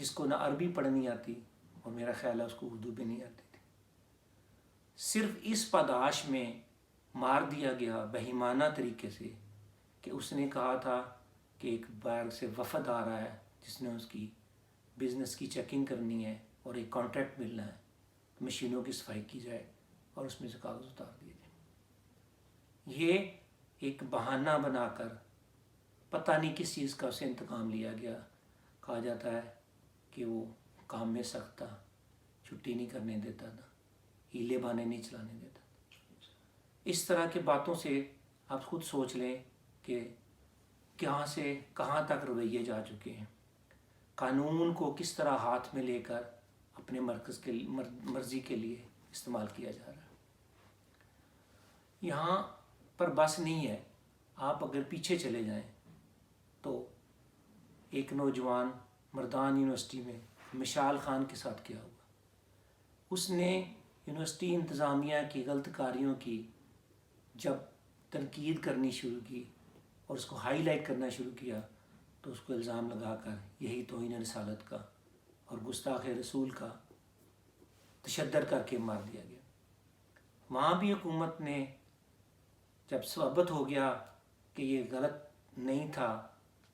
جس کو نہ عربی پڑھنی آتی اور میرا خیال ہے اس کو اردو بھی نہیں آتی تھی، صرف اس پاداش میں مار دیا گیا بہیمانہ طریقے سے کہ اس نے کہا تھا کہ ایک باہر سے وفد آ رہا ہے جس نے اس کی بزنس کی چیکنگ کرنی ہے اور ایک کانٹریکٹ ملنا ہے، مشینوں کی صفائی کی جائے اور اس میں سے کاغذ اتار دیے جائیں۔ یہ ایک بہانہ بنا کر پتہ نہیں کس چیز کا اسے انتقام لیا گیا۔ کہا جاتا ہے کہ وہ کام میں سخت تھا، چھٹی نہیں کرنے دیتا تھا، ہیلے بانے نہیں چلانے دیتا تھا۔ اس طرح کے باتوں سے آپ خود سوچ لیں کہ کہاں سے کہاں تک رویے جا چکے ہیں، قانون کو کس طرح ہاتھ میں لے کر اپنے مرضی کے لیے استعمال کیا جا رہا ہے۔ یہاں پر بس نہیں ہے، آپ اگر پیچھے چلے جائیں تو ایک نوجوان مردان یونیورسٹی میں مشال خان کے ساتھ کیا ہوا، اس نے یونیورسٹی انتظامیہ کی غلط کاریوں کی جب تنقید کرنی شروع کی اور اس کو ہائی لائٹ کرنا شروع کیا تو اس کو الزام لگا کر یہی توہین رسالت کا اور گستاخ رسول کا تشدد کر کے مار دیا گیا۔ وہاں بھی حکومت نے جب ثابت ہو گیا کہ یہ غلط نہیں تھا،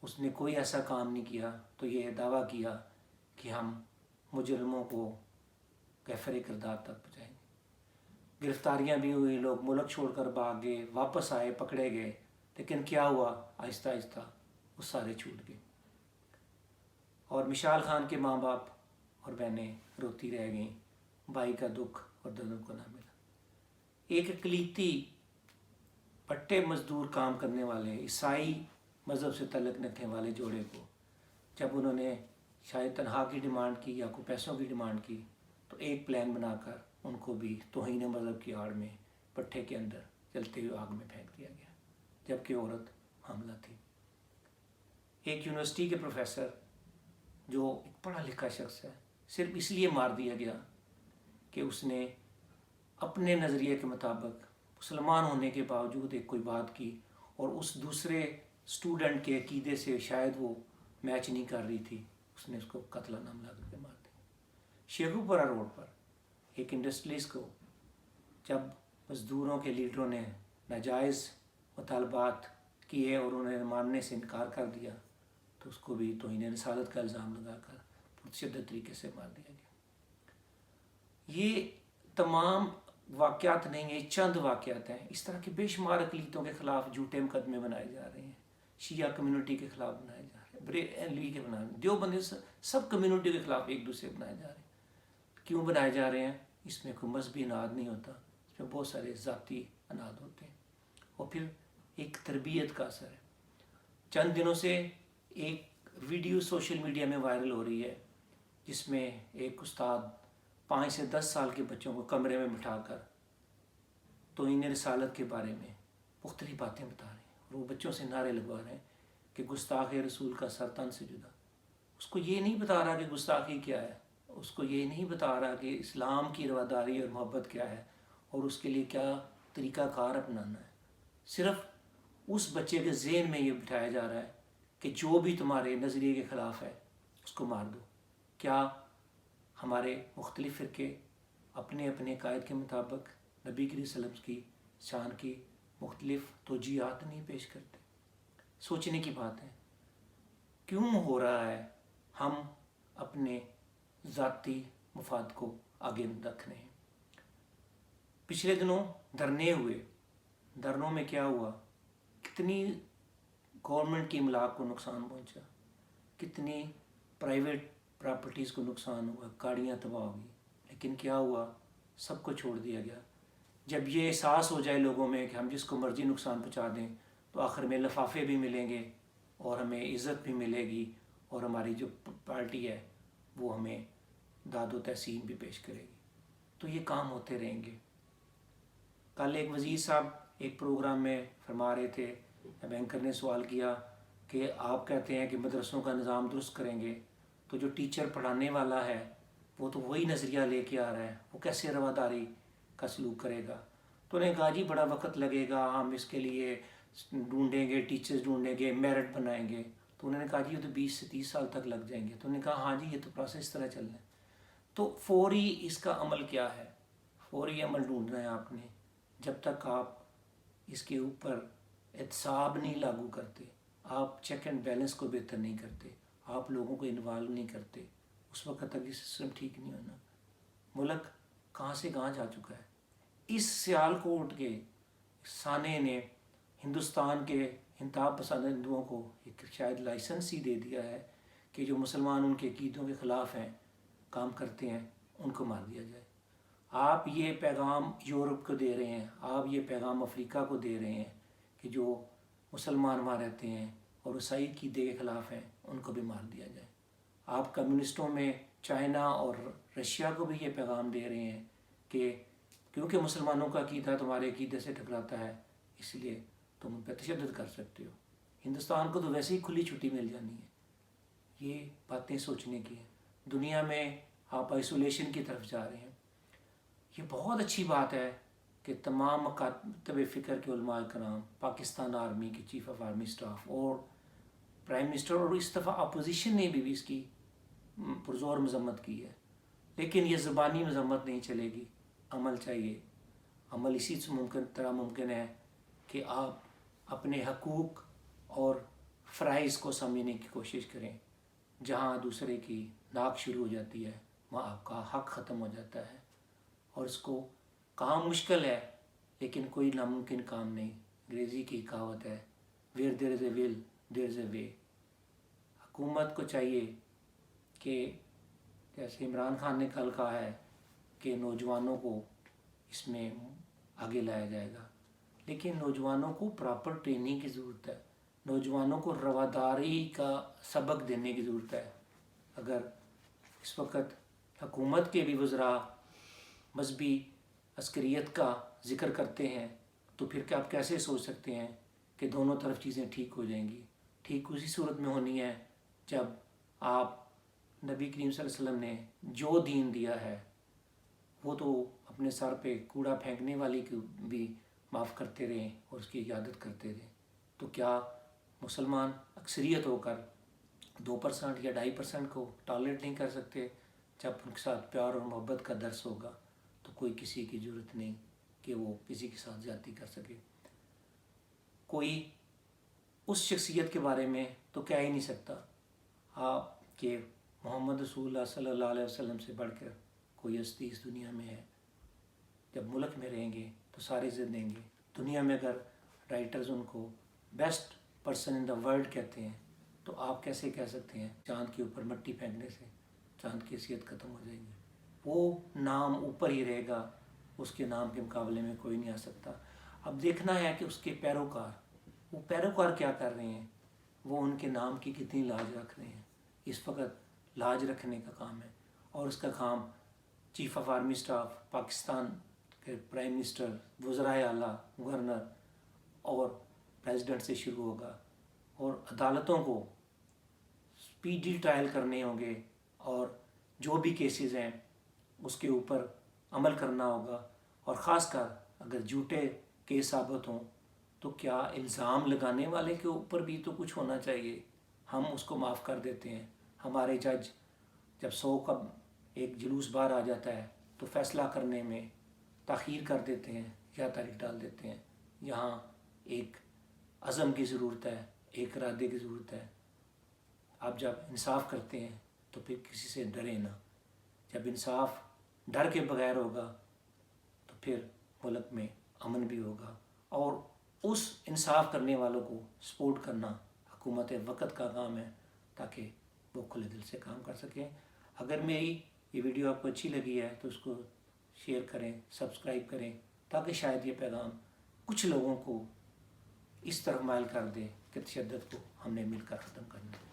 اس نے کوئی ایسا کام نہیں کیا، تو یہ دعویٰ کیا کہ ہم مجرموں کو غفر کردار تک پہنچائیں گے۔ گرفتاریاں بھی ہوئی، لوگ ملک چھوڑ کر بھاگ گئے، واپس آئے، پکڑے گئے، لیکن کیا ہوا؟ آہستہ آہستہ وہ سارے چھوٹ گئے اور مشال خان کے ماں باپ اور بہنیں روتی رہ گئیں، بھائی کا دکھ اور درد کو نہ ملا۔ ایک اقلیتی پٹے مزدور کام کرنے والے عیسائی مذہب سے تعلق رکھنے والے جوڑے کو جب انہوں نے شاید تنخواہ کی ڈیمانڈ کی یا کوئی پیسوں کی ڈیمانڈ کی تو ایک پلان بنا کر ان کو بھی توہین مذہب کی آڑ میں پٹھے کے اندر جلتے ہوئے آگ میں پھینک دیا گیا، جبکہ عورت حاملہ تھی۔ ایک یونیورسٹی کے پروفیسر جو ایک پڑھا لکھا شخص ہے، صرف اس لیے مار دیا گیا کہ اس نے اپنے نظریے کے مطابق مسلمان ہونے کے باوجود ایک کوئی بات کی اور اس دوسرے اسٹوڈنٹ کے عقیدے سے شاید وہ میچ نہیں کر رہی تھی، اس نے اس کو قتل نام لا کر کے مار دیا۔ شیخو پورہ روڈ پر ایک انڈسٹریلسٹ کو جب مزدوروں کے لیڈروں نے ناجائز مطالبات کیے اور انہیں ماننے سے انکار کر دیا تو اس کو بھی توہین رسالت کا الزام لگا کر پرتشدد طریقے سے مار دیا گیا۔ یہ تمام واقعات نہیں ہیں، چند واقعات ہیں۔ اس طرح کے بے شمار اقلیتوں کے خلاف جھوٹے مقدمے بنائے جا رہے ہیں، شیعہ کمیونٹی کے خلاف بنائے جا رہے ہیں، بریلوی کے بنائے، دیوبندی، سب کمیونٹی کے خلاف ایک دوسرے بنائے جا رہے ہیں۔ کیوں بنائے جا رہے ہیں؟ اس میں کوئی مذہبی اناد نہیں ہوتا، اس میں بہت سارے ذاتی اناد ہوتے ہیں اور پھر ایک تربیت کا اثر ہے۔ چند دنوں سے ایک ویڈیو سوشل میڈیا میں وائرل ہو رہی ہے جس میں ایک استاد 5 سے 10 سال کے بچوں کو کمرے میں بٹھا کر توہین رسالت کے بارے میں مختلف باتیں بتا رہے ہیں اور وہ بچوں سے نعرے لگوا رہے ہیں کہ گستاخ رسول کا سر تن سے جدا۔ اس کو یہ نہیں بتا رہا کہ گستاخی کیا ہے، اس کو یہ نہیں بتا رہا کہ اسلام کی رواداری اور محبت کیا ہے اور اس کے لیے کیا طریقہ کار اپنانا ہے۔ صرف اس بچے کے ذہن میں یہ بٹھایا جا رہا ہے کہ جو بھی تمہارے نظریے کے خلاف ہے اس کو مار دو۔ کیا ہمارے مختلف فرقے اپنے اپنے قائد کے مطابق نبی کریم صلی اللہ علیہ وسلم کی شان کی مختلف توجیہات نہیں پیش کرتے؟ سوچنے کی بات ہے، کیوں ہو رہا ہے؟ ہم اپنے ذاتی مفاد کو آگے رکھ رہے ہیں۔ پچھلے دنوں دھرنے ہوئے، دھرنوں میں کیا ہوا؟ کتنی گورنمنٹ کی املاک کو نقصان پہنچا، کتنی پرائیویٹ پراپرٹیز کو نقصان ہوا، گاڑیاں تباہ ہوئی، لیکن کیا ہوا؟ سب کو چھوڑ دیا گیا۔ جب یہ احساس ہو جائے لوگوں میں کہ ہم جس کو مرضی نقصان پہنچا دیں تو آخر میں لفافے بھی ملیں گے اور ہمیں عزت بھی ملے گی اور ہماری جو پارٹی ہے وہ ہمیں داد و تحسین بھی پیش کرے گی، تو یہ کام ہوتے رہیں گے۔ کل ایک وزیر صاحب ایک پروگرام میں فرما رہے تھے، جب اینکر نے سوال کیا کہ آپ کہتے ہیں کہ مدرسوں کا نظام درست کریں گے، تو جو ٹیچر پڑھانے والا ہے وہ تو وہی نظریہ لے کے آ رہا ہے، وہ کیسے رواداری کا سلوک کرے گا؟ تو انہیں کہا جی بڑا وقت لگے گا، ہم اس کے لیے ڈھونڈیں گے، ٹیچرز ڈھونڈیں گے، میرٹ بنائیں گے۔ تو انہوں نے کہا جی یہ تو 20 سے 30 سال تک لگ جائیں گے. تو انہوں نے کہا ہاں جی یہ تو پروسیس اس طرح چل رہا ہے. تو فوری اس کا عمل کیا ہے؟ فوری عمل ڈھونڈنا ہے آپ نے. جب تک آپ اس کے اوپر احتساب نہیں لاگو کرتے، آپ چیک اینڈ بیلنس کو بہتر نہیں کرتے، آپ لوگوں کو انوالو نہیں کرتے، اس وقت تک یہ سسٹم ٹھیک نہیں ہونا. ملک کہاں سے کہاں جا چکا ہے. اس سیالکوٹ کے سانے نے ہندوستان کے انتہا پسند ہندوؤں کو ایک شاید لائسنس ہی دے دیا ہے کہ جو مسلمان ان کے عقیدوں کے خلاف ہیں، کام کرتے ہیں، ان کو مار دیا جائے. آپ یہ پیغام یورپ کو دے رہے ہیں، آپ یہ پیغام افریقہ کو دے رہے ہیں کہ جو مسلمان وہاں رہتے ہیں اور عیسائی عقیدے کے خلاف ہیں ان کو بھی مار دیا جائے. آپ کمیونسٹوں میں چائنا اور رشیا کو بھی یہ پیغام دے رہے ہیں کہ کیونکہ مسلمانوں کا عقیدہ تمہارے عقیدے سے ٹکراتا ہے اس لیے تم ان پہ تشدد کر سکتے ہو. ہندوستان کو تو ویسے ہی کھلی چھٹی مل جانی ہے. یہ باتیں سوچنے کی ہیں. دنیا میں آپ آئسولیشن کی طرف جا رہے ہیں. یہ بہت اچھی بات ہے کہ تمام مکاتب فکر کے علماء کرام، پاکستان آرمی کے چیف آف آرمی سٹاف اور پرائم منسٹر اور اس دفعہ اپوزیشن نے بھی اس کی پرزور مذمت کی ہے. لیکن یہ زبانی مذمت نہیں چلے گی، عمل چاہیے. عمل اسی سے طرح ممکن ہے کہ آپ اپنے حقوق اور فرائض کو سمجھنے کی کوشش کریں. جہاں دوسرے کی ناک شروع ہو جاتی ہے وہاں آپ کا حق ختم ہو جاتا ہے. اور اس کو کام مشکل ہے لیکن کوئی ناممکن کام نہیں. انگریزی کی کہاوت ہے ویئر دیر از اے ول دیر از اے وے. حکومت کو چاہیے کہ جیسے عمران خان نے کل کہا ہے کہ نوجوانوں کو اس میں آگے لایا جائے گا، لیکن نوجوانوں کو پراپر ٹریننگ کی ضرورت ہے. نوجوانوں کو رواداری کا سبق دینے کی ضرورت ہے. اگر اس وقت حکومت کے بھی وزراء مذہبی عسکریت کا ذکر کرتے ہیں تو پھر کیا آپ کیسے سوچ سکتے ہیں کہ دونوں طرف چیزیں ٹھیک ہو جائیں گی؟ ٹھیک اسی صورت میں ہونی ہے جب آپ نبی کریم صلی اللہ علیہ وسلم نے جو دین دیا ہے وہ تو اپنے سر پہ کوڑا پھینکنے والی کو بھی معاف کرتے رہیں اور اس کی عیادت کرتے رہیں. تو کیا مسلمان اکثریت ہو کر 2% یا 2.5% کو ٹالریٹ نہیں کر سکتے؟ جب ان کے ساتھ پیار اور محبت کا درس ہوگا تو کوئی کسی کی ضرورت نہیں کہ وہ کسی کے ساتھ زیادتی کر سکے. کوئی اس شخصیت کے بارے میں تو کہہ ہی نہیں سکتا آپ کہ محمد رسول اللہ صلی اللہ علیہ وسلم سے بڑھ کر کوئی ہستی اس دنیا میں ہے. جب ملک میں رہیں گے تو سارے عزت دیں گے. دنیا میں اگر رائٹرز ان کو best person in the world کہتے ہیں تو آپ کیسے کہہ سکتے ہیں چاند کے اوپر مٹی پھینکنے سے چاند کی حیثیت ختم ہو جائے گی؟ وہ نام اوپر ہی رہے گا، اس کے نام کے مقابلے میں کوئی نہیں آ سکتا. اب دیکھنا ہے کہ اس کے پیروکار کیا کر رہے ہیں، وہ ان کے نام کی کتنی لاج رکھ رہے ہیں. اس وقت لاج رکھنے کا کام ہے اور اس کا کام chief of army staff, Pakistan کے پرائم منسٹر، وزرائے اعلیٰ، گورنر اور پریزیڈنٹ سے شروع ہوگا. اور عدالتوں کو اسپیڈی ٹرائل کرنے ہوں گے اور جو بھی کیسز ہیں اس کے اوپر عمل کرنا ہوگا. اور خاص کر اگر جھوٹے کیس ثابت ہوں تو کیا الزام لگانے والے کے اوپر بھی تو کچھ ہونا چاہیے. ہم اس کو معاف کر دیتے ہیں. ہمارے جج جب 100 کا ایک جلوس باہر آ جاتا ہے تو فیصلہ کرنے میں تاخیر کر دیتے ہیں یا تاریخ ڈال دیتے ہیں. یہاں ایک عزم کی ضرورت ہے، ایک ارادے کی ضرورت ہے. آپ جب انصاف کرتے ہیں تو پھر کسی سے ڈرے نہ. جب انصاف ڈر کے بغیر ہوگا تو پھر ملک میں امن بھی ہوگا. اور اس انصاف کرنے والوں کو سپورٹ کرنا حکومت وقت کا کام ہے تاکہ وہ کھلے دل سے کام کر سکیں. اگر میری یہ ویڈیو آپ کو اچھی لگی ہے تو اس کو شیئر کریں، سبسکرائب کریں تاکہ شاید یہ پیغام کچھ لوگوں کو اس طرح مائل کر دے کہ تشدد کو ہم نے مل کر ختم کرنا ہے.